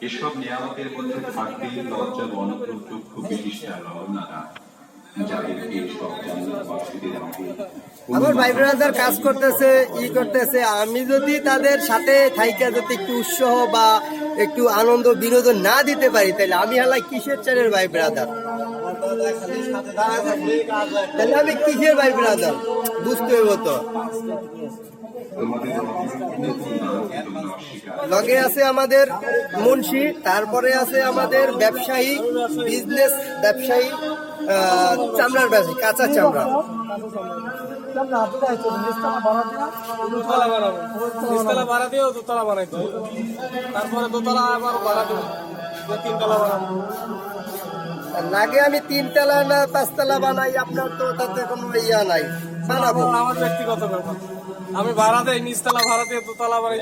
এসব নিয়ামতের মধ্যে থাকবে লজ্জা বনগ্র চক্ষু বিশিষ্টা রওনারা, যাদেরকে সব জান্নাতবাসীদের আগে আমার ভাই ব্রাদার কাজ করতেছে করতেছে, আমি যদি তাদের সাথে থাইকা যদি একটু উৎসাহ বা একটু আনন্দ বিনোদন না দিতে পারি, তাহলে আমি হালাই কিসের চালের ভাই ব্রাদার? তাহলে আমি কিসের ভাই ব্রাদার? বুঝতে হইব তো। লগে আছে আমাদের মুন্সি, তারপরে আছে আমাদের ব্যবসায়ী, বিজনেস ব্যবসায়ী, চামড়ার ব্যবসায়ী, কাঁচা চামড়া। লাগে আমি 3 তলা না 5 তলা বানাই, আপনার তো তাতে কোনো ইয়া নাই, বানাবো। আমার ব্যক্তিগত ব্যাপার, আমি ভাড়া দেই, নিচতলা ভাড়া দিয়ে দোতলা বানাই।